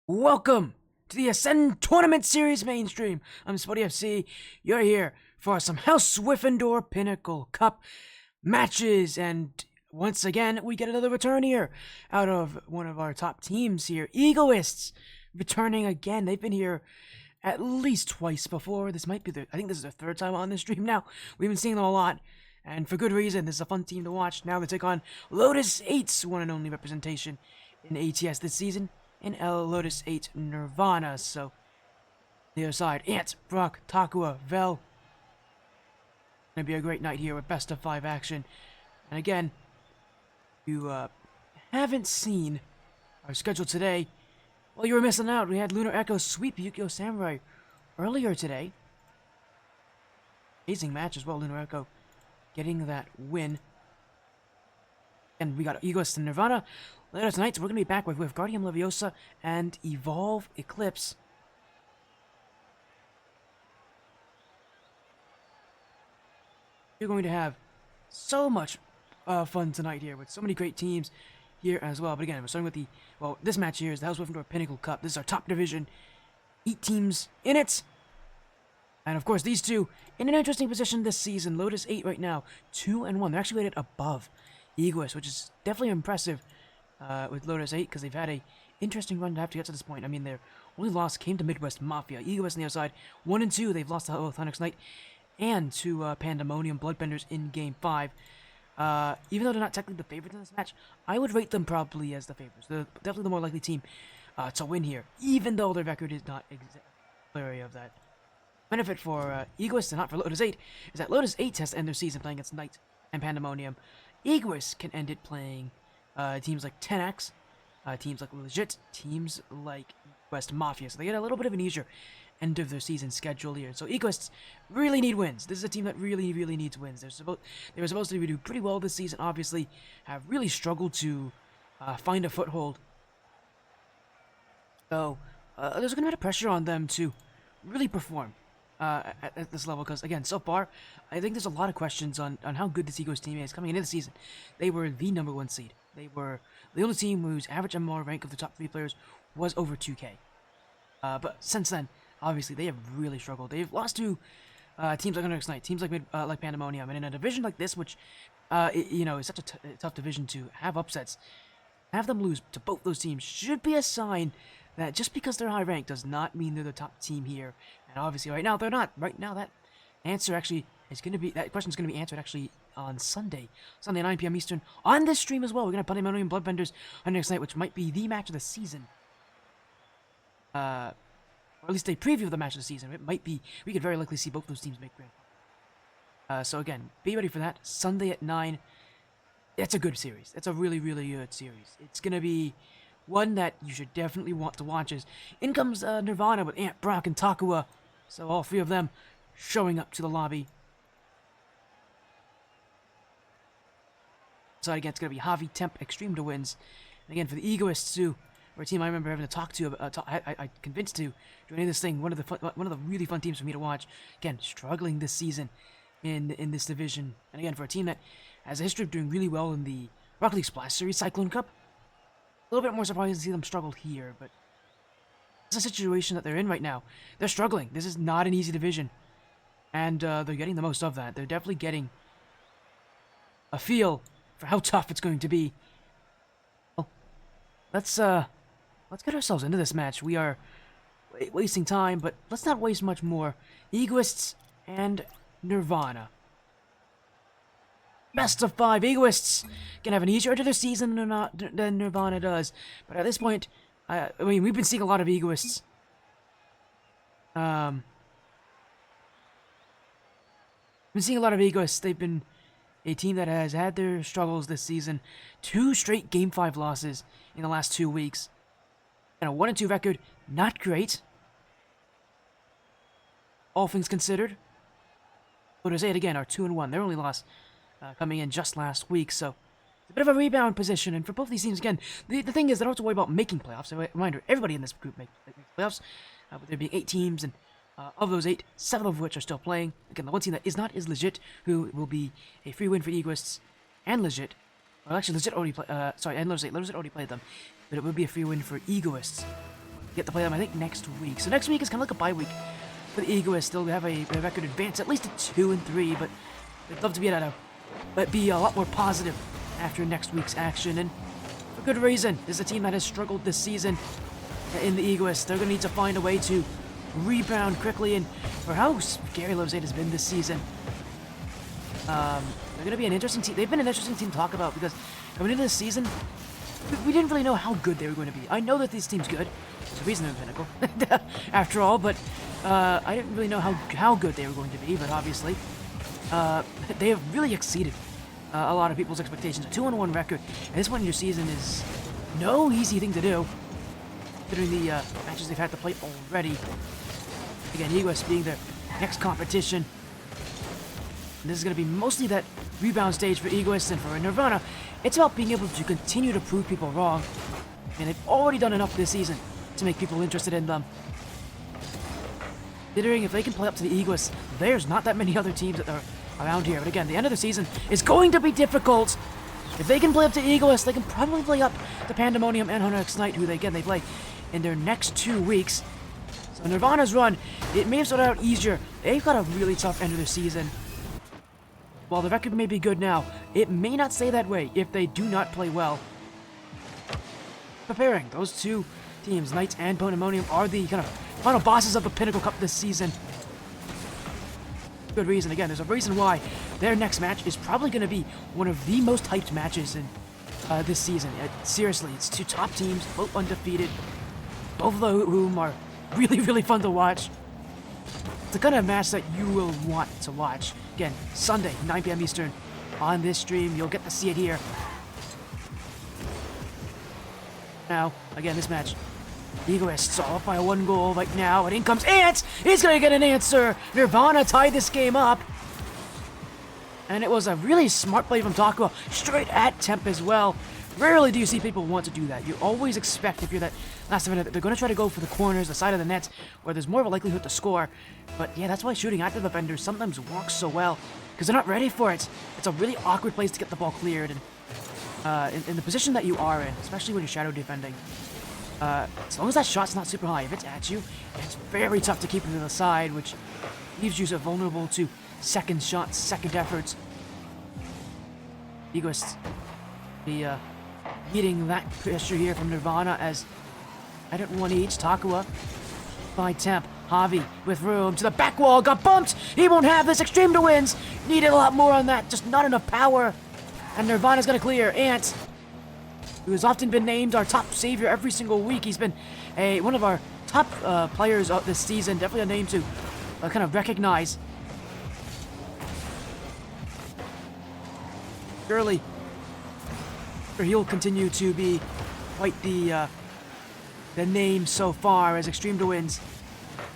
Welcome to the Ascend Tournament Series mainstream. I'm Spotty FC. You're here for some House Wyffindor Pinnacle Cup matches, and once again, we get another return here out of one of our top teams here. Egoists returning again. They've been here at least twice before. This might be I think this is their third time on this stream now. We've been seeing them a lot, and for good reason. This is a fun team to watch. Now they take on Lotus 8's one and only representation in ATS this season, in Lotus 8 Nirvana. So, the other side, Ant, Brock, Takua, Vel. Gonna be a great night here with best of 5 action. And again, you haven't seen our schedule today, well, you were missing out. We had Lunar Echo sweep Yu-Gi-Oh! Samurai earlier today. Amazing match as well, Lunar Echo getting that win. And we got Egoists and Nirvana later tonight, so we're going to be back with Guardian Leviosa and Evolve Eclipse. We're going to have so much fun tonight here with so many great teams here as well. But again, we're starting with this match here is the House Wyffindor Pinnacle Cup. This is our top division. 8 teams in it. And of course, these two in an interesting position this season. Lotus 8 right now, 2-1. They're actually rated above Egoists, which is definitely impressive with Lotus 8, because they've had a interesting run to have to get to this point. I mean, their only loss came to Midwest Mafia. Egoists on the other side, 1-2. They've lost to Onyx Knight and to Pandemonium Bloodbenders in Game 5. Even though they're not technically the favorites in this match, I would rate them probably as the favorites. They're definitely the more likely team to win here, even though their record is not exactly of that. Benefit for Egoists and not for Lotus 8 is that Lotus 8 has to end their season playing against Knight and Pandemonium. Egoists can end it playing teams like 10X, teams like Legit, teams like West Mafia. So they get a little bit of an easier end of their season schedule here. So Egoists really need wins. This is a team that really needs wins. They were supposed to do pretty well this season, obviously have really struggled to find a foothold. So there's going to be a lot of pressure on them to really perform at this level, because again, so far I think there's a lot of questions on how good this Egoist team is coming into the season. They were the #1 seed. They were the only team whose average MMR rank of the top 3 players was over 2k. But since then, obviously, they have really struggled. They've lost to teams like Onyx Knight, teams like Pandemonium, and in a division like this, which is such a tough division to have upsets, have them lose to both those teams should be a sign that just because they're high ranked does not mean they're the top team here. And obviously, right now they're not. Right now, that answer actually is going to be question is going to be answered actually on Sunday 9 p.m. Eastern, on this stream as well. We're going to have Pandemonium Bloodbenders on next night, which might be the match of the season. Or at least a preview of the match of the season. It might be. We could very likely see both those teams make grand. So again, be ready for that. Sunday at 9. It's a good series. It's a really good series. It's going to be one that you should definitely want to watch. As in comes Nirvana with Ant, Brock, and Takua. So all 3 of them showing up to the lobby. So again, it's going to be Javi, Temp, Extreme to wins. And again, for the Egoists too, or a team I remember having to talk to, I convinced to joining this thing. One of the really fun teams for me to watch. Again, struggling this season in this division. And again, for a team that has a history of doing really well in the Rocket League Splash Series Cyclone Cup, a little bit more surprised to see them struggle here, but it's a situation that they're in right now. They're struggling. This is not an easy division, and they're getting the most of that. They're definitely getting a feel for how tough it's going to be. Well, let's get ourselves into this match. We are wasting time, but let's not waste much more. Egoists and Nirvana. Best of 5 Egoists can have an easier end of their season than Nirvana does. But at this point, I mean, we've been seeing a lot of Egoists. Been seeing a lot of Egoists. They've been a team that has had their struggles this season. 2 straight Game 5 losses in the last 2 weeks. And a 1-2 record, not great. All things considered. Lotus 8 again are 2-1. Their only loss coming in just last week, so it's a bit of a rebound position. And for both these teams, again, the thing is they don't have to worry about making playoffs. So, reminder, everybody in this group makes playoffs, with there being 8 teams, and of those 8, 7 of which are still playing. Again, the one team that is not is Legit, who will be a free win for Egoists and Legit. Well, actually, Legit already played, and Lotus 8 already played them, but it would be a free win for Egoists. Get to play them, I think, next week. So next week is kind of like a bye week for the Egoists. They'll have a record advance at least to 2-3, but they'd love to be a lot more positive after next week's action, and for good reason. This is a team that has struggled this season in the Egoists. They're going to need to find a way to rebound quickly, and for how scary Lotus 8 has been this season, they're going to be an interesting team. They've been an interesting team to talk about because coming into this season, we didn't really know how good they were going to be. I know that this team's good. There's a reason they're in Pinnacle, after all, but I didn't really know how good they were going to be, but obviously, they have really exceeded a lot of people's expectations. A 2-1 record at this point in your season is no easy thing to do, considering the matches they've had to play already. Again, Egoists being their next competition. And this is going to be mostly that rebound stage for Egoists, and for Nirvana, it's about being able to continue to prove people wrong. And they've already done enough this season to make people interested in them. Considering if they can play up to the Egoists, there's not that many other teams that are around here. But again, the end of the season is going to be difficult. If they can play up to Egoists, they can probably play up to Pandemonium and Hunter X Knight, who they play in their next 2 weeks. So Nirvana's run, it may have started out easier. They've got a really tough end of the season. While the record may be good now, it may not stay that way if they do not play well. Preparing, those two teams, Knights and Pandemonium, are the kind of final bosses of the Pinnacle Cup this season. Good reason. Again, there's a reason why their next match is probably going to be one of the most hyped matches in this season. Seriously, it's two top teams, both undefeated, both of whom are really, really fun to watch. It's the kind of match that you will want to watch. Again, Sunday, 9 p.m. Eastern, on this stream. You'll get to see it here. Now, again, this match, Egoists are up by 1 goal right now, and in comes Ant! He's gonna get an answer! Nirvana tied this game up! And it was a really smart play from Takua, straight at Temp as well. Rarely do you see people want to do that. You always expect, if you're that last minute, that they're going to try to go for the corners, the side of the net, where there's more of a likelihood to score. But yeah, that's why shooting at the defenders sometimes works so well, because they're not ready for it. It's a really awkward place to get the ball cleared, and in the position that you are in, especially when you're shadow defending. As long as that shot's not super high, if it's at you, it's very tough to keep it to the side, which leaves you so vulnerable to second shots, second efforts. Egoists be meeting that pressure here from Nirvana as I don't want each. Takua by Temp. Javi with room to the back wall, got bumped! He won't have this. Extreme to wins! Needed a lot more on that, just not enough power. And Nirvana's gonna clear. Ant, who has often been named our top savior every single week. He's been one of our top players of this season. Definitely a name to kind of recognize. Surely, he'll continue to be quite the name so far as Extreme to wins.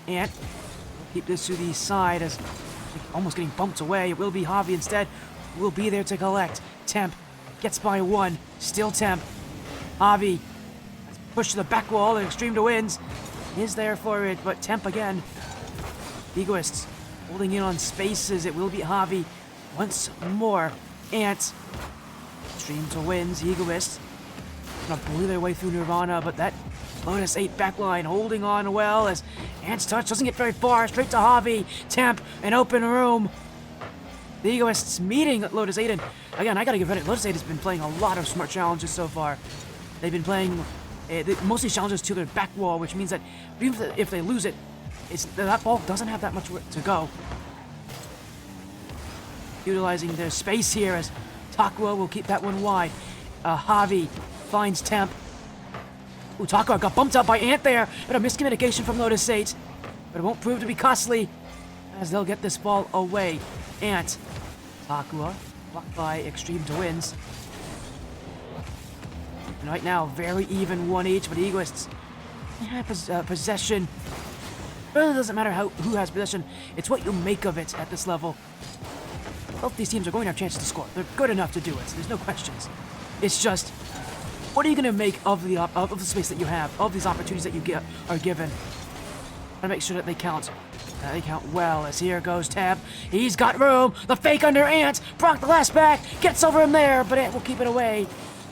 And keep this to the side as almost getting bumped away. It will be Javi instead. Will be there to collect. Temp gets by 1. Still Temp. Javi pushed to the back wall, and Extreme to wins is there for it, but Temp again. Egoists holding in on spaces. It will be Javi once more. Ant. Extreme to wins. Egoists gonna bully their way through Nirvana, but that Lotus 8 backline holding on well as Ant's touch doesn't get very far. Straight to Javi. Temp, an open room. The Egoists meeting Lotus 8, and again, I gotta give credit. Lotus 8 has been playing a lot of smart challenges so far. They've been playing mostly challenges to their back wall, which means that even if they lose it, that ball doesn't have that much to go. Utilizing their space here as Takua will keep that one wide. Javi finds Temp. Ooh, Takua got bumped out by Ant there, but a miscommunication from Lotus 8. But it won't prove to be costly as they'll get this ball away. Ant. Takua blocked by Extreme to wins. And right now, very even 1 each, but Egoists have possession. It really doesn't matter who has possession. It's what you make of it at this level. Both these teams are going to have chances to score. They're good enough to do it. There's no questions. It's just, what are you going to make of the space that you have, of these opportunities that you are given? Gotta make sure that they count. They count well, as here goes Temp. He's got room. The fake under Ant. Brock the last back. Gets over him there, but Ant will keep it away.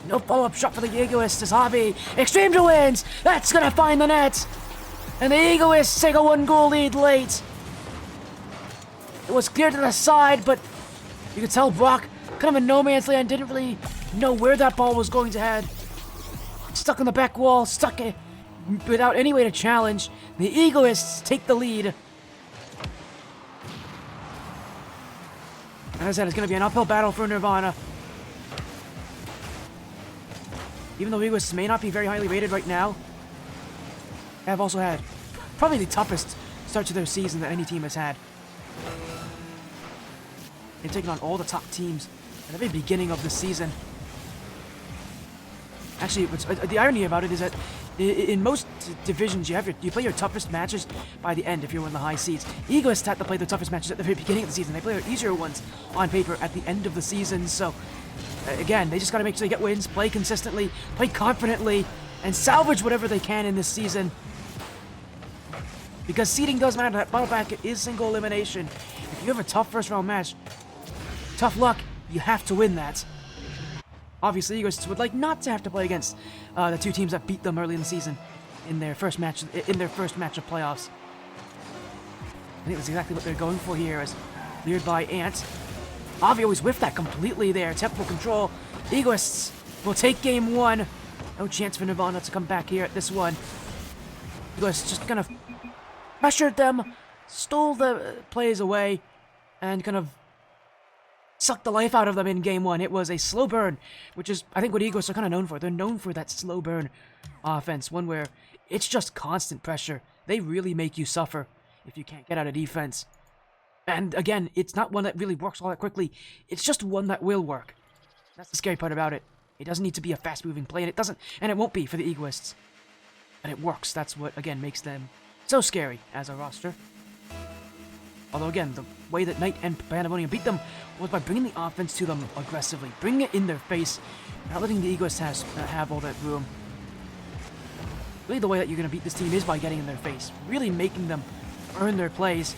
No follow-up shot for the Egoists as Hobby. Extreme to wins! That's gonna find the net! And the Egoists take a 1-goal lead late. It was clear to the side, but you could tell Brock, kind of a no man's land, didn't really know where that ball was going to head. Stuck on the back wall, stuck it without any way to challenge. The Egoists take the lead. As I said, it's going to be an uphill battle for Nirvana. Even though Egoists may not be very highly rated right now, they have also had probably the toughest start to their season that any team has had. They've taken on all the top teams at the very beginning of the season. Actually, the irony about it is that in most divisions, you play your toughest matches by the end if you're in the high seeds. Egoists had to play their toughest matches at the very beginning of the season. They play their easier ones on paper at the end of the season. So, again, they just got to make sure they get wins, play consistently, play confidently, and salvage whatever they can in this season. Because seeding does matter. That battle bracket is single elimination. If you have a tough first round match, tough luck, you have to win that. Obviously, Egoists would like not to have to play against the two teams that beat them early in the season in their first match of playoffs. I think that's exactly what they're going for here, as cleared by Ant. Avi always whiffed that completely there. Tempo control. Egoists will take game one. No chance for Nirvana to come back here at this one. Egoists just kind of pressured them, stole the plays away, and kind of sucked the life out of them in game one. It was a slow burn, which is, I think, what Egoists are kind of known for. They're known for that slow burn offense, one where it's just constant pressure. They really make you suffer if you can't get out of defense. And again, it's not one that really works all that quickly. It's just one that will work. That's the scary part about it. It doesn't need to be a fast-moving play, and it doesn't, and it won't be for the Egoists. But it works. That's what, again, makes them so scary as a roster. Although, again, the way that Knight and Pandemonium beat them was by bringing the offense to them aggressively, bringing it in their face, not letting the Egoists have all that room. Really, the way that you're going to beat this team is by getting in their face, really making them earn their plays.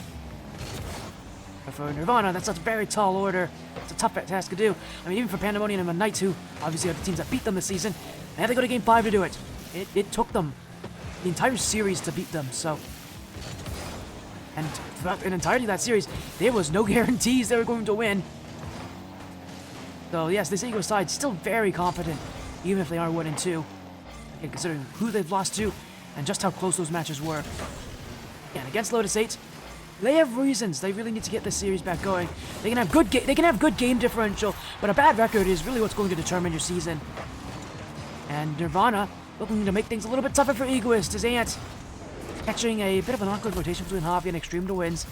But for Nirvana, that's a very tall order. It's a tough task to do. I mean, even for Pandemonium and the Knights, who obviously are the teams that beat them this season, they had to go to Game 5 to do it. It took them the entire series to beat them, so... And throughout an entirety of that series, there was no guarantees they were going to win. So yes, this Eagle side still very competent, even if they are 1-2. Again, considering who they've lost to, and just how close those matches were. Again, against Lotus 8, they have reasons. They really need to get this series back going. They can have good game differential, but a bad record is really what's going to determine your season. And Nirvana looking to make things a little bit tougher for Egoist as Ant catching a bit of an awkward rotation between Javi and Extreme to wins.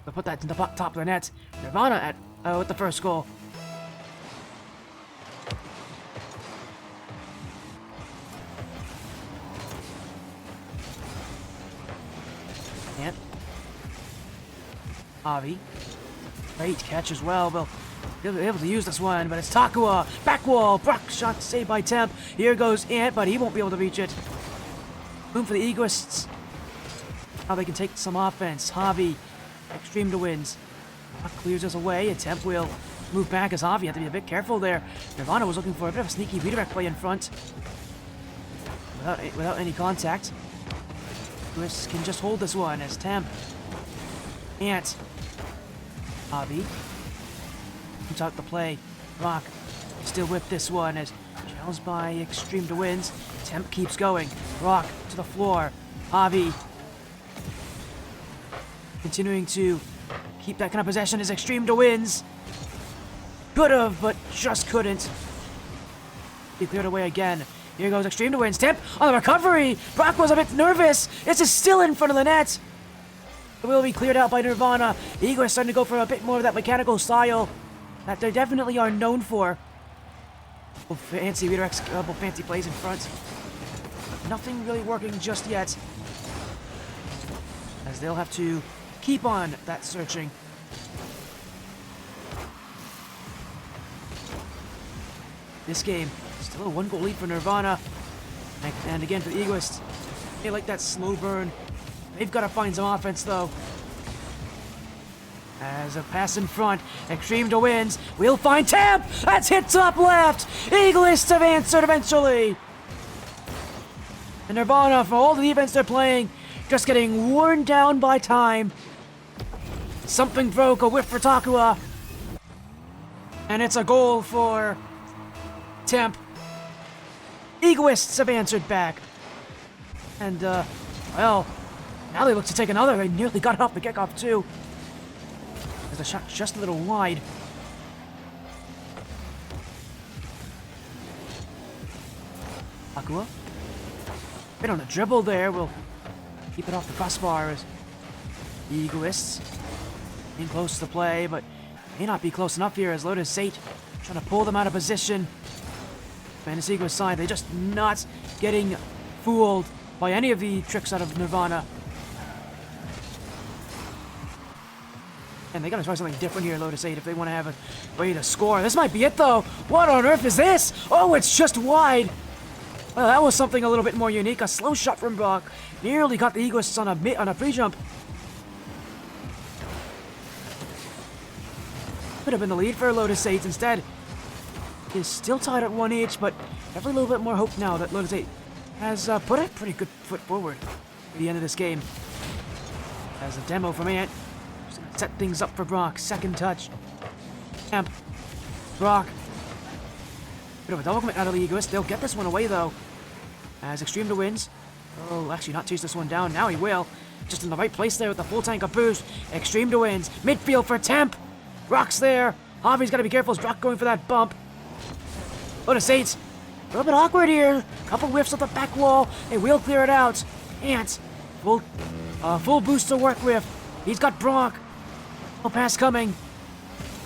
They'll put that in the top of the net. Nirvana with the first goal. Ant. Javi. Great catch as well. They'll be able to use this one, but it's Takua. Back wall. Brock shot saved by Temp. Here goes Ant, but he won't be able to reach it. Boom for the Egoists. Now they can take some offense. Javi, Extreme to wins. Brock clears us away. A Temp will move back as Javi had to be a bit careful there. Nirvana was looking for a bit of a sneaky redirect play in front. Without any contact. Egoists can just hold this one as Temp. Ant. Javi. Comes out the play. Brock still with this one as challenged by Extreme to wins. Temp keeps going. Brock to the floor. Javi continuing to keep that kind of possession as Extreme to wins. Could have, but just couldn't. He cleared away again. Here goes Extreme to wins. Temp on the recovery. Brock was a bit nervous. This is still in front of the net. It will be cleared out by Nirvana. Eagle is starting to go for a bit more of that mechanical style that they definitely are known for. Fancy redirects, couple fancy plays in front. Nothing really working just yet, as they'll have to keep on that searching. This game, still a 1-goal lead for Nirvana. And again for the Egoists, they like that slow burn. They've got to find some offense though. As a pass in front, Extreme to wins. We'll find Temp! That's hit top left! Egoists have answered eventually! And Nirvana, for all the defense they're playing, just getting worn down by time. Something broke, a whiff for Takua. And it's a goal for Temp. Egoists have answered back. And, well, now they look to take another. They nearly got it off the kickoff, too. There's a shot just a little wide. Takua. Bit on a dribble there. We'll keep it off the crossbar as Egoists in close to play, but may not be close enough here as Lotus 8 trying to pull them out of position. Man, this Egoist side, they're just not getting fooled by any of the tricks out of Nirvana. And they gotta try something different here, Lotus 8, if they want to have a way to score. This might be it, though. What on earth is this? Oh, it's just wide. Well, that was something a little bit more unique. A slow shot from Brock. Nearly got the Egoists on a pre-jump. Could have been the lead for Lotus 8. Instead, is still tied at 1 each, but definitely a little bit more hope now that Lotus 8 has put a pretty good foot forward at the end of this game. As a demo from Ant. Just gonna set things up for Brock. Second touch. Temp. Brock. Bit of a double commit out of the Egoist. They'll get this one away, though. As Extreme to wins. Oh, actually not chase this one down. Now he will. Just in the right place there with the full tank of boost. Extreme to wins. Midfield for Temp. Brock's there. Javi's got to be careful as Brock going for that bump. Lotus 8. A little bit awkward here. Couple whiffs off the back wall. They will clear it out. Ant. Full boost to work with. He's got Brock. No pass coming.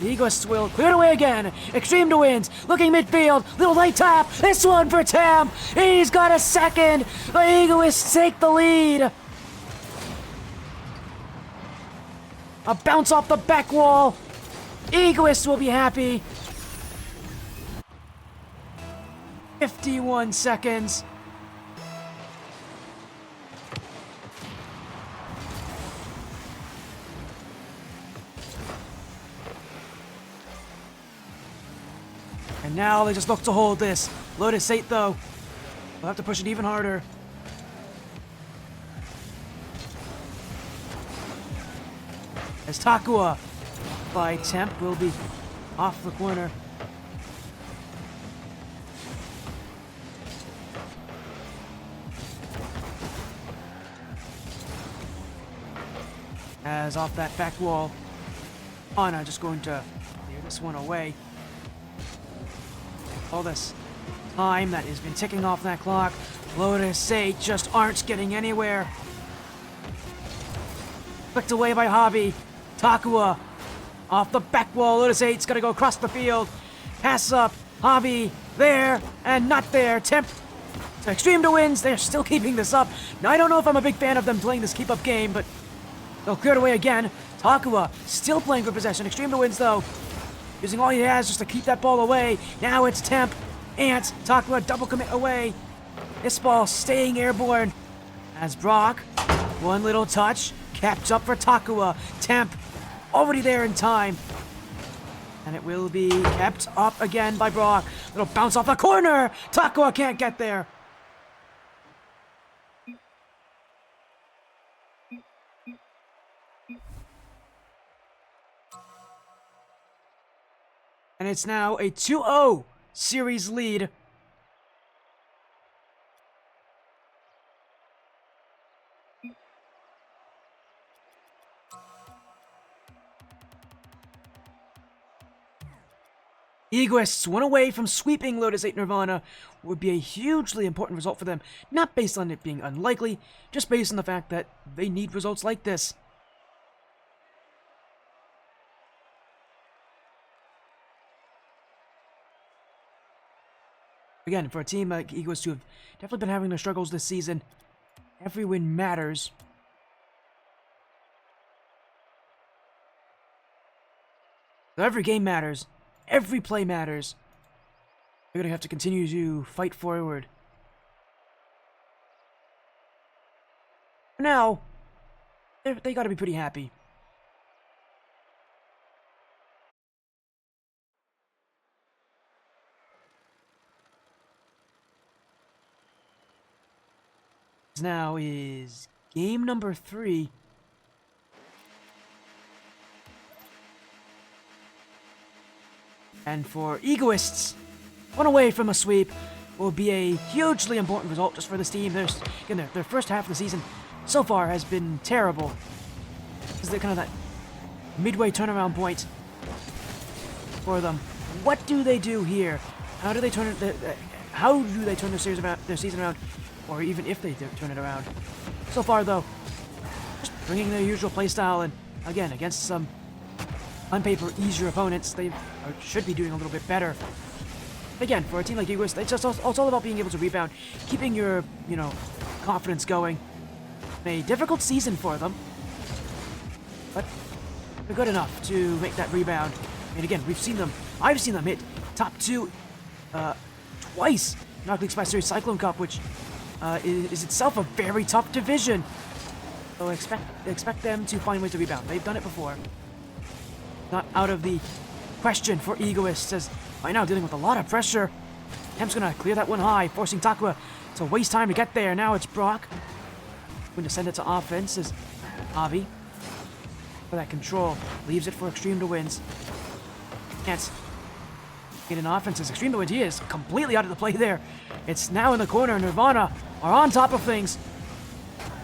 The Egoists will clear it away again. Extreme to wins. Looking midfield. Little light tap. This one for Temp. He's got a second. The Egoists take the lead. A bounce off the back wall. Egoists will be happy. 51 seconds. And now they just look to hold this. Lotus 8, though. They'll have to push it even harder. As Takua by Temp will be off the corner. As off that back wall, Anna just going to clear this one away. All this time that has been ticking off that clock. Lotus 8 just aren't getting anywhere. Flicked away by Hobby. Takua off the back wall. Lotus 8's got to go across the field. Pass up. Hobby there and not there. Temp to Extreme to wins. They're still keeping this up. Now, I don't know if I'm a big fan of them playing this keep-up game, but they'll clear it away again. Takua still playing for possession. Extreme to wins, though. Using all he has just to keep that ball away. Now it's Temp. Ant. Takua double commit away. This ball staying airborne. As Brock, one little touch. Kept up for Takua. Temp already there in time. And it will be kept up again by Brock. Little bounce off the corner. Takua can't get there. And it's now a 2-0 series lead. Egoists, one away from sweeping Lotus 8 Nirvana, would be a hugely important result for them, not based on it being unlikely, just based on the fact that they need results like this. Again, for a team like Egoists who have definitely been having their struggles this season, every win matters. Every game matters. Every play matters. They're going to have to continue to fight forward. For now, they got to be pretty happy. Now is game number 3. And for Egoists, one away from a sweep will be a hugely important result just for this team. Again, their first half of the season so far has been terrible. This is kind of that midway turnaround point for them. What do they do here? How do they turn their season around? Or even if they turn it around. So far, though, just bringing their usual playstyle, and again, against some, on paper, easier opponents, they should be doing a little bit better. Again, for a team like Egoists, it's all about being able to rebound, keeping your, confidence going. A difficult season for them, but they're good enough to make that rebound. And again, I've seen them hit top 2 twice in Rocket League Spice Series Cyclone Cup, which is itself a very tough division. So expect them to find ways to rebound. They've done it before. Not out of the question for Egoists, as right now dealing with a lot of pressure. Temp's gonna clear that one high, forcing Takua to waste time to get there. Now it's Brock. Going to send it to offense as Javi. For that control. Leaves it for Extreme to wins. Can't get an offense as Extreme to wins. He is completely out of the play there. It's now in the corner. Nirvana are on top of things.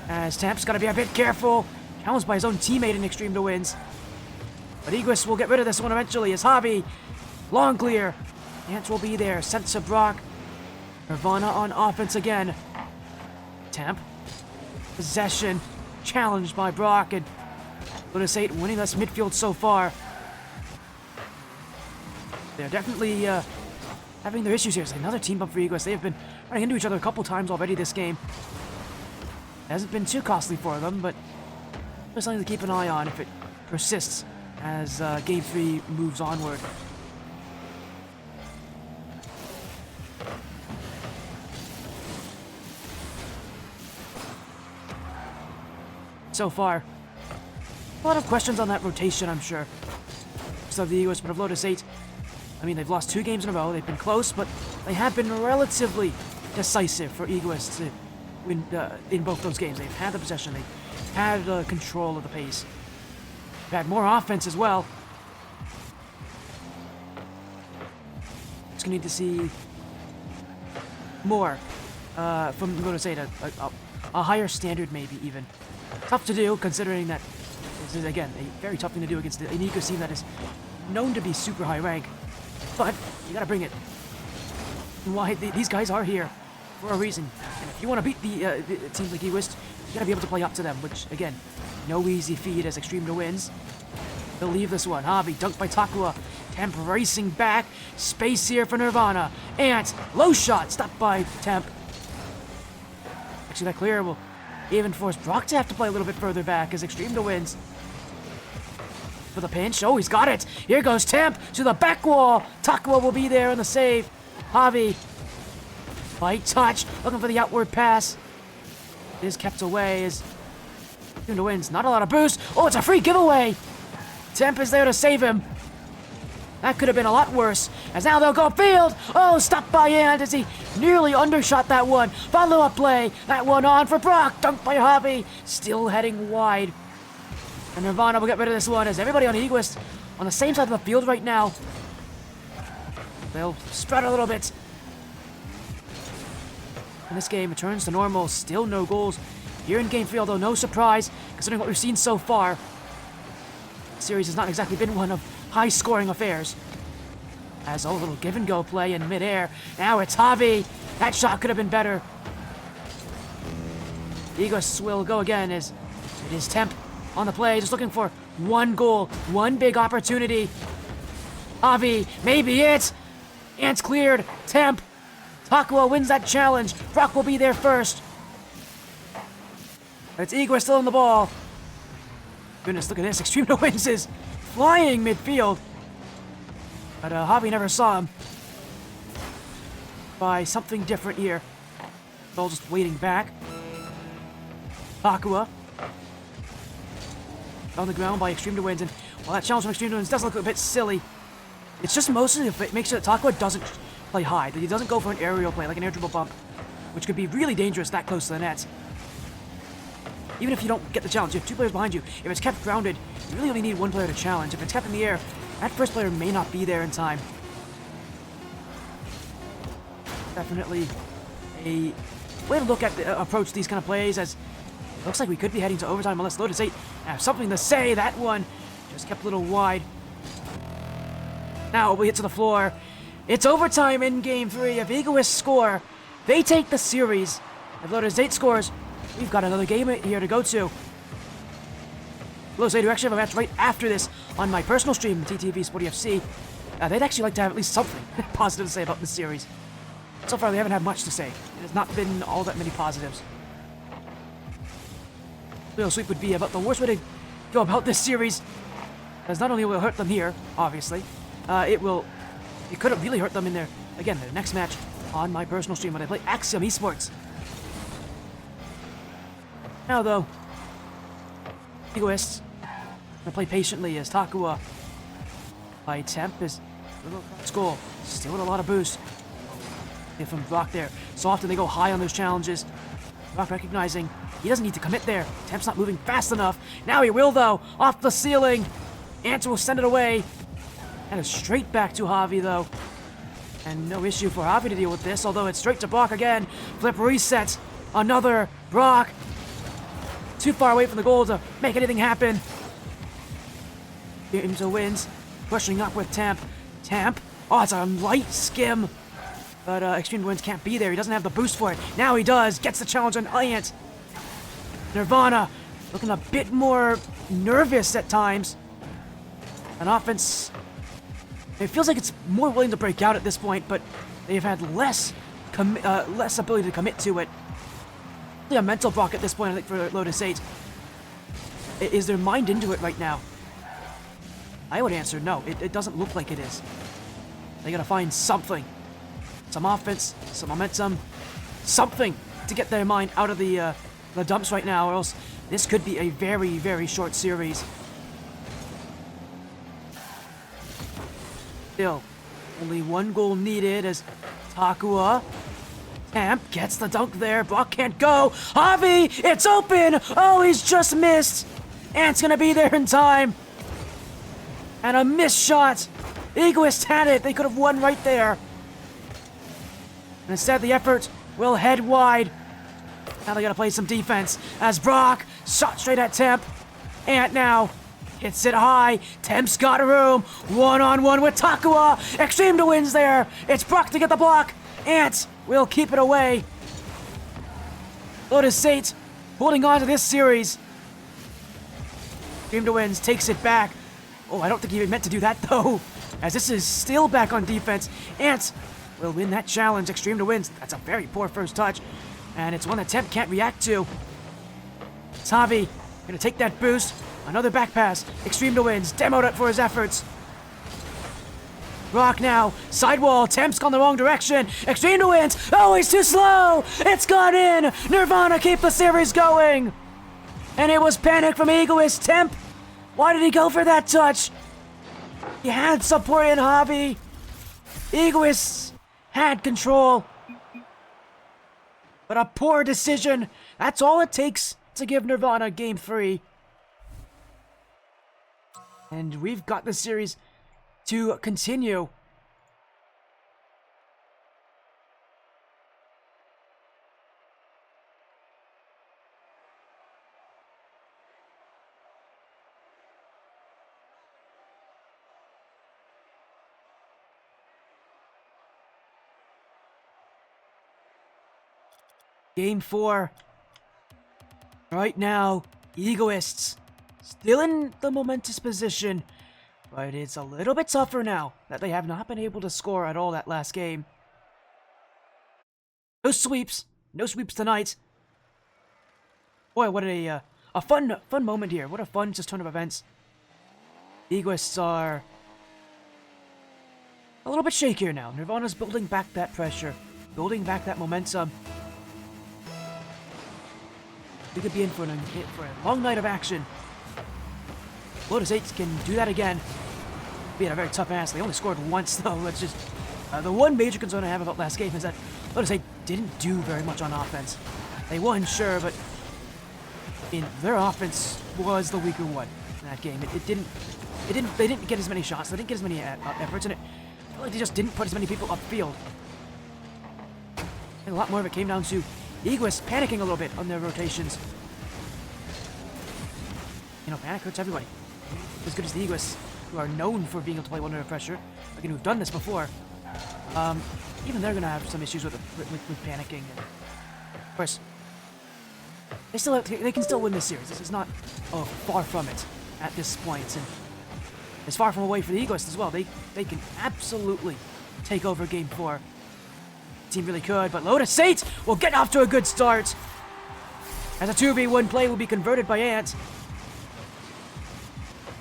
As Temp's got to be a bit careful. Challenged by his own teammate in Extreme to wins. But Egoists will get rid of this one eventually as Javi. Long clear. Ant will be there. Sent to Brock. Nirvana on offense again. Temp. Possession. Challenged by Brock. And Lotus 8 winning this midfield so far. They're definitely having their issues here. It's another team bump for Egoists. They have been running into each other a couple times already this game. It hasn't been too costly for them, but there's something to keep an eye on if it persists as Game 3 moves onward. So far, a lot of questions on that rotation, I'm sure. So the Egoists, but of Lotus 8, I mean, they've lost 2 games in a row. They've been close, but they have been relatively decisive for Egoists to win in both those games. They've had the possession. They've had control of the pace. They've had more offense as well. Just gonna need to see more from Lotus 8, a higher standard maybe even. Tough to do, considering that this is, again, a very tough thing to do against an Egoists team that is known to be super high rank. But you gotta bring it. Why these guys are here for a reason. And if you want to beat the teams like Egoists, you gotta be able to play up to them, which, again, no easy feat as Extreme to wins. They'll leave this one. Javi, dunked by Takua. Temp racing back. Space here for Nirvana. Ant, low shot, stopped by Temp. Actually, that clear will even force Brock to have to play a little bit further back as Extreme to wins. For the pinch. Oh, he's got it. Here goes Temp to the back wall. Takua will be there on the save. Javi. Light touch. Looking for the outward pass. It is kept away as Extreme to wins. Not a lot of boost. Oh, it's a free giveaway. Temp is there to save him. That could have been a lot worse, as now they'll go field. Oh, stopped by Ant as he nearly undershot that one. Follow-up play. That one on for Brock. Dunked by Javi. Still heading wide. And Nirvana will get rid of this one as everybody on Egoist on the same side of the field right now. They'll spread a little bit. In this game, it turns to normal. Still no goals here in Game 3, although no surprise, considering what we've seen so far. The series has not exactly been one of high-scoring affairs. As a little give-and-go play in midair. Now it's Javi. That shot could have been better. Egoists will go again as it is Temp on the play, just looking for one goal, one big opportunity. Javi, maybe it. Ant's cleared. Temp. Takua wins that challenge. Brock will be there first. It's Egoist still on the ball. Goodness, look at this. Extreme to wins is flying midfield. But Javi never saw him. By something different here. All just waiting back. Takua. On the ground by Extreme to wins, and while that challenge from Extreme to wins does look a bit silly, it's just mostly to make sure that Takua doesn't play high, that he doesn't go for an aerial play, like an air dribble bump, which could be really dangerous that close to the net. even if you don't get the challenge, you have 2 players behind you. If it's kept grounded, you really only need 1 player to challenge. If it's kept in the air, that first player may not be there in time. Definitely a way to look at approach these kind of plays, as it looks like we could be heading to overtime unless Lotus 8 have something to say. That one just kept a little wide. Now we hit to the floor. It's overtime in Game 3. If Egoists score, they take the series. If Lotus 8 scores, we've got another game here to go to. Lotus 8, who actually have a match right after this on my personal stream, TTV Sporty FC. They'd actually like to have at least something positive to say about this series. So far, they haven't had much to say. It has not been all that many positives. Real sweep would be about the worst way to go about this series, as not only will it hurt them here, obviously, it could have really hurt them in their next match on my personal stream when I play Axiom Esports. Now, though, Egoists gonna play patiently as Takua by Temp is a little goal. Still with a lot of boost. From Brock there. So often they go high on those challenges. Brock recognizing he doesn't need to commit there. Temp's not moving fast enough. Now he will, though. Off the ceiling. Ant will send it away. And it's straight back to Javi, though. And no issue for Javi to deal with this, although it's straight to Brock again. Flip reset. Another Brock. Too far away from the goal to make anything happen. Into wins. Pushing up with Temp. Temp. Oh, it's a light skim. But Extreme Winds can't be there. He doesn't have the boost for it. Now he does. Gets the challenge on Ant. Nirvana looking a bit more nervous at times. An offense, it feels like it's more willing to break out at this point, but they've had less ability to commit to it. Really a mental block at this point, I think, for Lotus 8. Is their mind into it right now? I would answer no. It doesn't look like it is. They gotta find something. Some offense, some momentum, something to get their mind out of the dumps right now, or else this could be a very, very short series. Still, only 1 goal needed as Takua. Temp gets the dunk there. Brock can't go. Javi, it's open. Oh, he's just missed. Ant's gonna be there in time. And a missed shot. Egoists had it. They could have won right there. And instead, the effort will head wide. Now they gotta play some defense as Brock shot straight at Temp. Ant now hits it high. Temp's got room. 1-on-1 with Takua. Extreme to wins there. It's Brock to get the block. Ant will keep it away. Lotus 8 holding on to this series. Extreme to wins takes it back. Oh, I don't think he even meant to do that though, as this is still back on defense. Ant will win that challenge. Extreme to wins. That's a very poor first touch, and it's one that Temp can't react to. Javi gonna take that boost. Another back pass. Extreme to wins. Demoed it for his efforts. Brock now. Sidewall. Temp's gone the wrong direction. Extreme to wins. Oh, he's too slow. It's gone in. Nirvana keep the series going. And it was panic from Egoist. Temp. Why did he go for that touch? He had support in Javi. Egoists had control. But a poor decision. That's all it takes to give Nirvana Game 3. And we've got the series to continue. Game 4. Right now, Egoists still in the momentous position, but it's a little bit tougher now that they have not been able to score at all that last game. No sweeps. No sweeps tonight. Boy, what a fun moment here. What a fun just turn of events. Egoists are a little bit shakier now. Nirvana's building back that pressure, building back that momentum. We could be in for a long night of action. Lotus 8 can do that again. Being a very tough ass. They only scored once, though. That's just the one major concern I have about last game is that Lotus 8 didn't do very much on offense. They won, sure, but I mean, their offense was the weaker one in that game. They didn't get as many shots. They didn't get as many efforts, and I feel like they just didn't put as many people upfield. And a lot more of it came down to Egoists panicking a little bit on their rotations. You know, panic hurts everybody. As good as the Egoists, who are known for being able to play well under pressure, again, who've done this before, even they're going to have some issues with panicking. And of course, they can still win this series. This is not far from it at this point, and it's far from away for the Egoists as well. They can absolutely take over Game 4. The team really could, but Lotus 8 will get off to a good start, as a 2v1 play will be converted by Ant.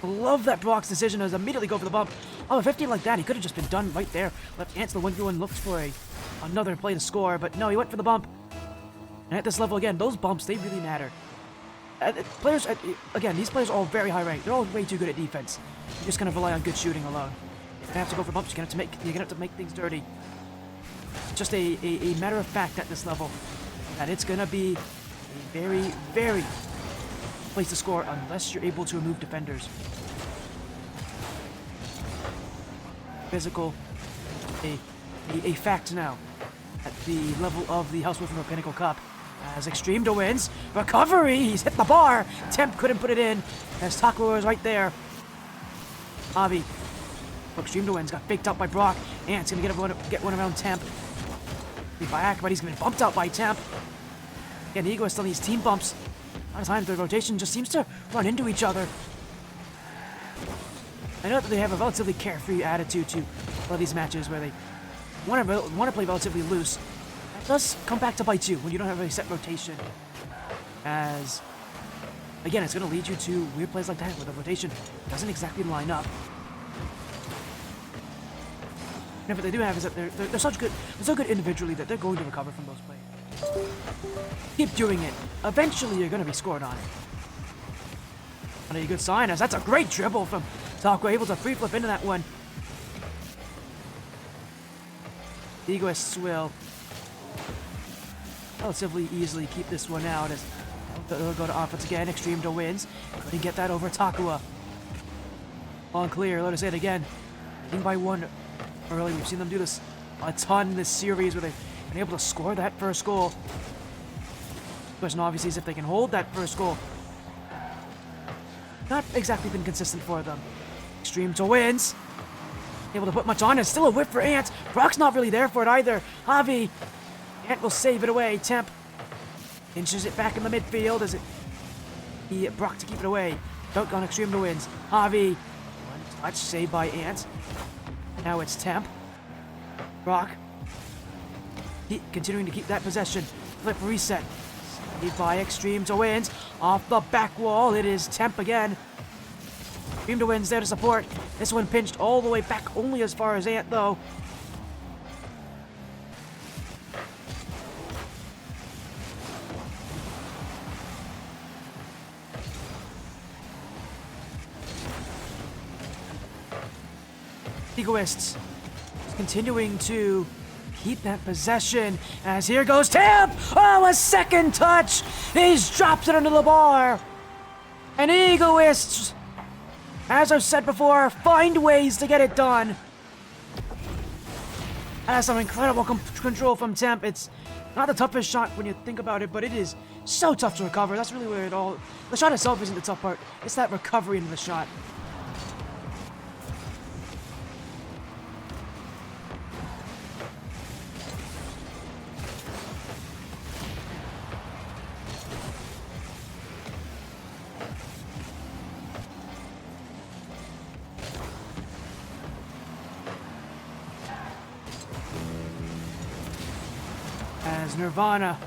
Love that Brock's decision is immediately go for the bump. Oh, a 15 like that, he could have just been done right there. Left Ant to the 1v1, looked for another play to score, but no, he went for the bump. And at this level again, those bumps, they really matter. Again, these players are all very high ranked. They're all way too good at defense. You're just gonna rely on good shooting alone. You're gonna have to go for bumps. You're gonna have to make things dirty. It's just a matter of fact at this level that it's gonna be a very, very place to score unless you're able to remove defenders. Physical, a fact now at the level of the House Wyffindor Pinnacle Cup. As Extreme to wins. Recovery! He's hit the bar! Temp couldn't put it in. As Takuro is right there. Avi. Extreme to wins. Got faked out by Brock. Ant's gonna get one around Temp. By Ak, but he's gonna be bumped out by Temp. Again, the Egoists on these team bumps. A lot of times their rotation just seems to run into each other. I know that they have a relatively carefree attitude to a lot of these matches where they want to play relatively loose. It does come back to bite you when you don't have a set rotation. As, again, it's going to lead you to weird plays like that where the rotation doesn't exactly line up. And what they do have is that they're so good individually that they're going to recover from those plays. Keep doing it. Eventually, you're going to be scored on. Not a good sign, as that's a great dribble from Taco, able to free flip into that one. The Egoists will relatively easily keep this one out as they'll go to offense again. Extreme to wins. Couldn't get that over Takua. On clear. Let us say it again. Leading by one early. We've seen them do this a ton this series where they've been able to score that first goal. The question obviously is if they can hold that first goal. Not exactly been consistent for them. Extreme to wins. Able to put much on it. Still a whip for Ant. Brock's not really there for it either. Javi. Ant will save it away. Temp inches it back in the midfield as Brock to keep it away. Dunk on Extreme to wins. Javi. One touch saved by Ant. Now it's Temp. Brock. Continuing to keep that possession. Flip reset. Saved by Extreme to wins. Off the back wall. It is Temp again. Extreme to wins there to support. This one pinched all the way back, only as far as Ant though. Egoists continuing to keep that possession as here goes Temp! Oh, a second touch! He's dropped it under the bar! And Egoists, as I've said before, find ways to get it done. That's some incredible control from Temp. It's not the toughest shot when you think about it, but it is so tough to recover. That's really where it all... The shot itself isn't the tough part. It's that recovery into the shot. As Nirvana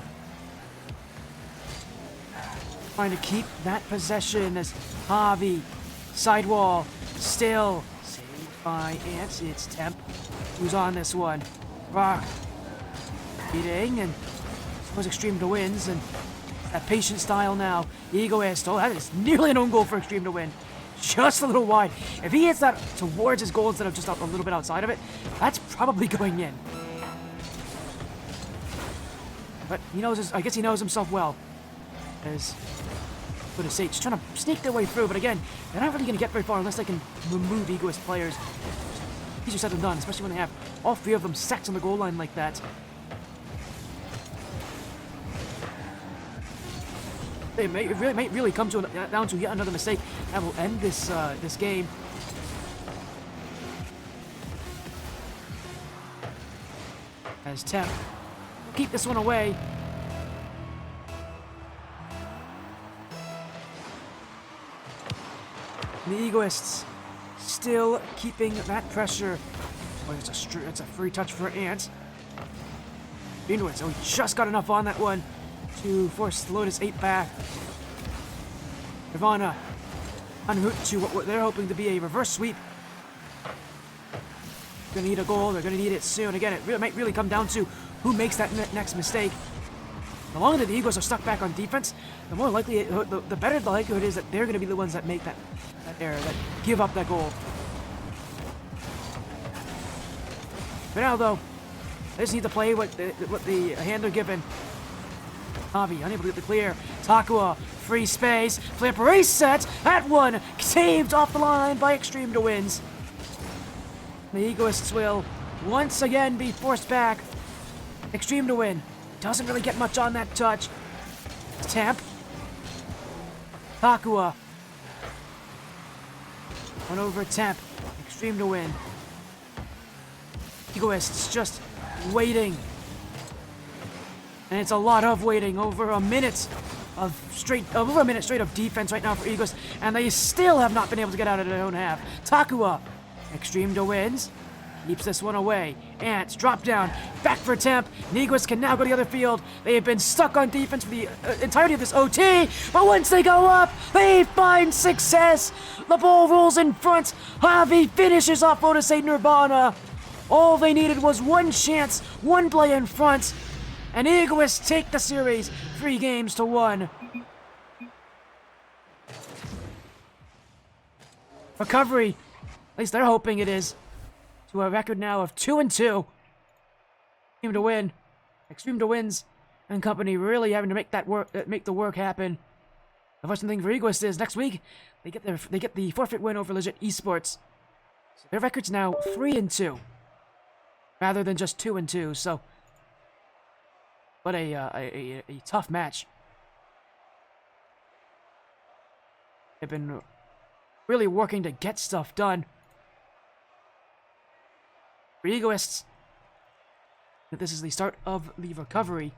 trying to keep that possession as Javi, sidewall, still saved by Ant. It's Temp who's on this one. Rock beating and was Extreme to wins and that patient style now. Egoist, oh, that is nearly an own goal for Extreme to win. Just a little wide. If he hits that towards his goal instead of just a little bit outside of it, that's probably going in. But he knows I guess he knows himself well. As Lotus 8 just trying to sneak their way through, but again, they're not really going to get very far unless they can remove Egoist players. Easier said than done, especially when they have all three of them stacked on the goal line like that. It might really come down to yet another mistake that will end this this game. As Temp will keep this one away. And the Egoists still keeping that pressure. Oh, it's a free touch for Ant. Wyffindor, so he just got enough on that one to force Lotus 8 back. Nirvana en route to what they're hoping to be a reverse sweep. Gonna need a goal, they're gonna need it soon. Again, it might really come down to who makes that next mistake. The longer that the Eagles are stuck back on defense, the more likely, the better the likelihood is that they're gonna be the ones that make that error, that give up that goal. For now, though, they just need to play what the hand they're given. Javi, unable to get the clear. Takua, free space. Flip reset. That one saved off the line by Extreme to wins. The Egoists will once again be forced back. Extreme to win. Doesn't really get much on that touch. Temp. Takua. One over Temp. Extreme to win. Egoists just waiting. And it's a lot of waiting, over a minute straight of defense right now for Eagles, and they still have not been able to get out of their own half. Takua, Extreme to wins, keeps this one away. Ants drop down, back for Temp. Eagles can now go to the other field. They have been stuck on defense for the entirety of this OT, but once they go up, they find success. The ball rolls in front. Javi finishes off Lotus 8 Nirvana. All they needed was one chance, one play in front. And Egoists take the series 3-1. Recovery, at least they're hoping it is, to a record now of 2-2. Extreme to win. Extreme to wins, and company really having to make the work happen. The first thing for Egoists is next week they get the forfeit win over Legit Esports. So their record's now 3-2, rather than just 2-2. So. What a tough match. They've been really working to get stuff done. For Egoists, this is the start of the recovery.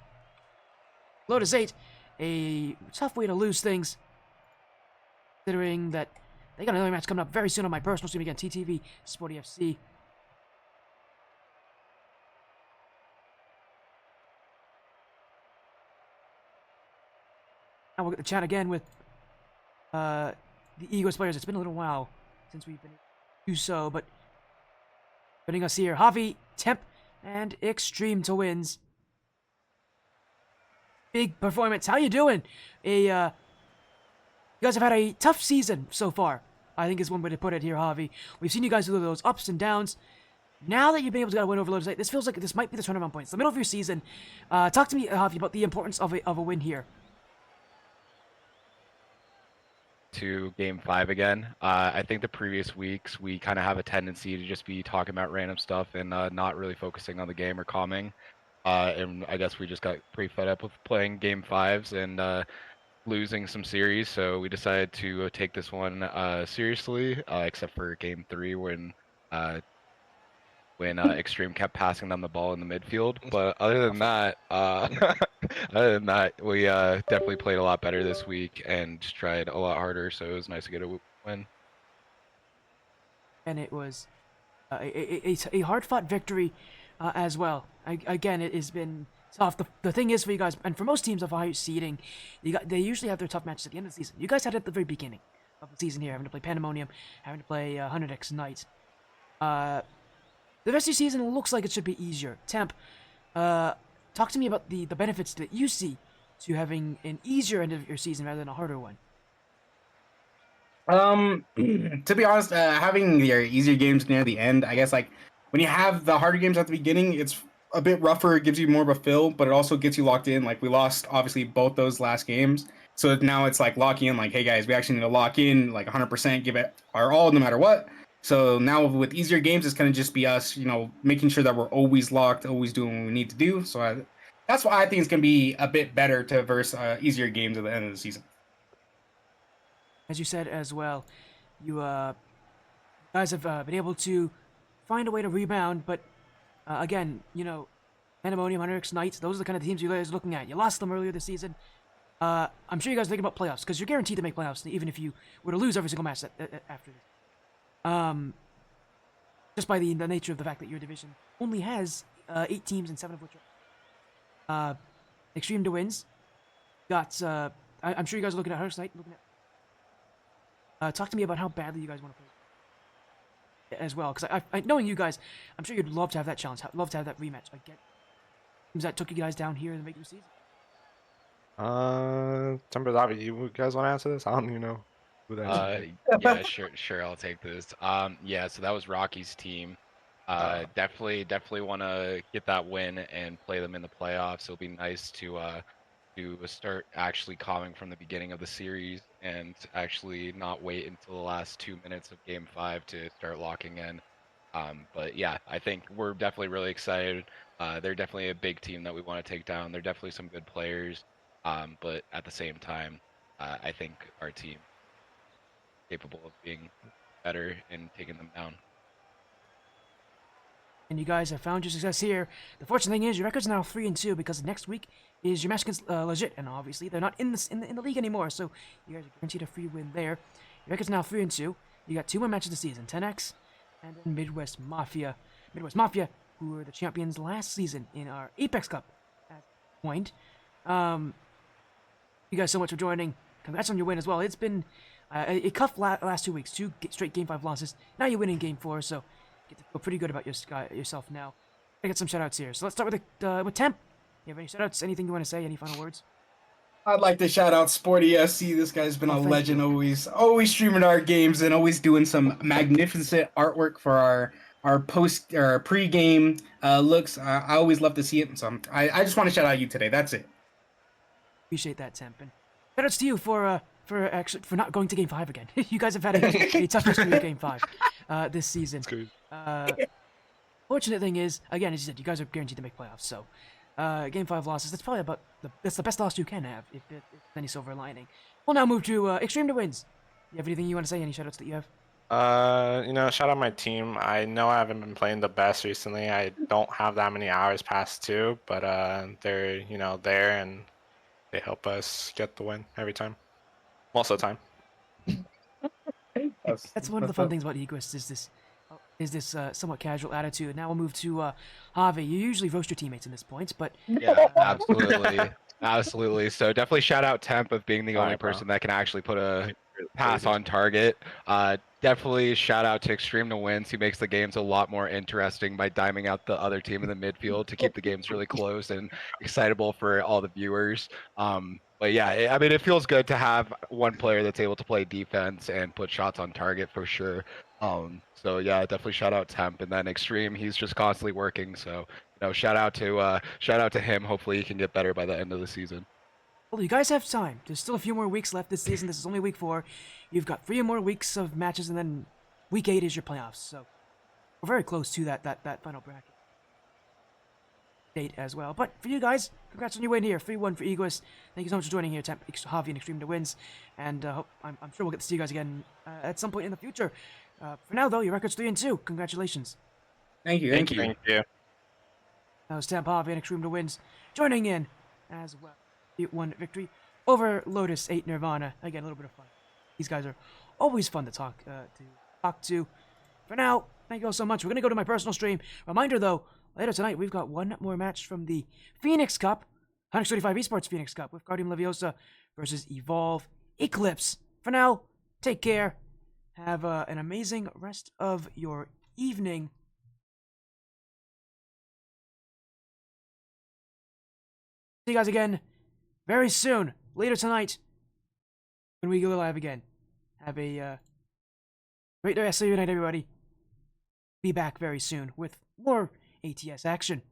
Lotus 8, a tough way to lose things, considering that they got another match coming up very soon on my personal stream again, TTV Sporty FC. Now we'll get the chat again with the Egoist players. It's been a little while since we've been able to do so, but putting us here, Javi, Temp, and Extreme to wins. Big performance. How you doing? You guys have had a tough season so far, I think is one way to put it here, Javi. We've seen you guys do those ups and downs. Now that you've been able to get a win over Lotus 8, this feels like this might be the turnaround point. It's the middle of your season. Talk to me, Javi, about the importance of a win here. To game 5 again. I think the previous weeks we kind of have a tendency to just be talking about random stuff and not really focusing on the game or calming. And I guess we just got pretty fed up with playing game 5s and losing some series, so we decided to take this one seriously, except for game 3 when Extreme kept passing them the ball in the midfield. But other than that, we definitely played a lot better this week and just tried a lot harder. So it was nice to get a win. And it was a hard-fought victory as well. Again, it has been tough. The thing is for you guys, and for most teams of high seeding, they usually have their tough matches at the end of the season. You guys had it at the very beginning of the season here, having to play Pandemonium, having to play 100x Knight. The rest of your season looks like it should be easier. Temp, talk to me about the benefits that you see to having an easier end of your season rather than a harder one. To be honest, having your easier games near the end, I guess, like when you have the harder games at the beginning, it's a bit rougher. It gives you more of a feel, but it also gets you locked in. Like we lost obviously both those last games, so now it's like locking in. Like, hey guys, we actually need to lock in like 100%, give it our all no matter what. So now with easier games, it's gonna just be us, making sure that we're always locked, always doing what we need to do. So that's why I think it's gonna be a bit better to verse easier games at the end of the season. As you said as well, you guys have been able to find a way to rebound, but again, Pandemonium, Hunter Knights, those are the kind of teams you guys are looking at. You lost them earlier this season. I'm sure you guys are thinking about playoffs because you're guaranteed to make playoffs, even if you were to lose every single match after this. Just by the nature of the fact that your division only has 8 teams and 7 of which are extreme to wins. Got I'm sure you guys are looking at Hunter Knight, talk to me about how badly you guys want to play as well, because I knowing you guys, I'm sure you'd love to have that challenge, love to have that rematch. I get teams that took you guys down here in the regular season. Timberzavi, you guys want to answer this? I don't even know who that is. Yeah, sure, I'll take this. Yeah, so that was Rocky's team. Definitely want to get that win and play them in the playoffs. It'll be nice to start actually calming from the beginning of the series and actually not wait until the last 2 minutes of Game 5 to start locking in. But yeah, I think we're definitely really excited. They're definitely a big team that we want to take down. They're definitely some good players. But at the same time, I think our team is capable of being better and taking them down. And you guys have found your success here. The fortunate thing is your record's now 3-2 because next week is your match against Legit, and obviously they're not in the league anymore, so you guys are guaranteed a free win there. Your record's now 3-2. You got 2 more matches this season: 10X and then Midwest Mafia. Midwest Mafia, who were the champions last season in our Apex Cup at this point. You guys so much for joining. Congrats on your win as well. It's been a tough last 2 weeks, 2 straight Game 5 losses. Now you win in Game 4, so get to feel pretty good about yourself now. I get some shoutouts here. So let's start with Temp. You have any shoutouts? Anything you want to say? Any final words? I'd like to shout out Sporty FC. This guy's been a thank legend, you. always streaming our games and always doing some magnificent artwork for our pre-game looks. I always love to see it. So I just want to shout out you today. That's it. Appreciate that, Temp. And shoutouts to you for not going to Game 5 again. You guys have had a tough history of Game 5 this season. Fortunate thing is, again, as you said, you guys are guaranteed to make playoffs. So Game 5 losses, that's probably that's the best loss you can have if there's any silver lining. We'll now move to Extreme to Wins. You have anything you want to say? Any shoutouts that you have? Shout out my team. I know I haven't been playing the best recently. I don't have that many hours past 2, but they're there and they help us get the win every time. Most of the time. That's one of the fun things about Egoists is this somewhat casual attitude. Now we'll move to Harvey. You usually roast your teammates in this point, but Yeah, absolutely. So definitely shout out Temp of being the only Alright, bro. person that can actually put a pass on target. Definitely shout out to Extreme to Wins. He makes the games a lot more interesting by diming out the other team in the midfield to keep the games really close and excitable for all the viewers. But yeah, I mean, it feels good to have one player that's able to play defense and put shots on target for sure. So yeah, definitely shout out Temp, and then Extreme. He's just constantly working. So shout out to him. Hopefully, he can get better by the end of the season. well, you guys have time. There's still a few more weeks left this season. This is only week 4. You've got 3 more weeks of matches, and then week 8 is your playoffs. So we're very close to that final bracket date as well. But for you guys, congrats on your win here. 3-1 for Egoists. Thank you so much for joining here, Temp, Javi, and Extreme to Wins. And I'm sure we'll get to see you guys again at some point in the future. For now, though, your record's 3-2. Congratulations. Thank you. Thank you. That was Temp, Javi, and Extreme to Wins joining in as well. 8-1 victory over Lotus 8 Nirvana. Again, a little bit of fun. These guys are always fun to talk to. For now, thank you all so much. We're going to go to my personal stream. Reminder, though, later tonight, we've got one more match from the Phoenix Cup, 135 Esports Phoenix Cup, with Guardian Leviosa versus Evolve Eclipse. For now, take care. Have an amazing rest of your evening. See you guys again very soon, later tonight, when we go live again. Have a great rest of your night, everybody. Be back very soon with more ATS action.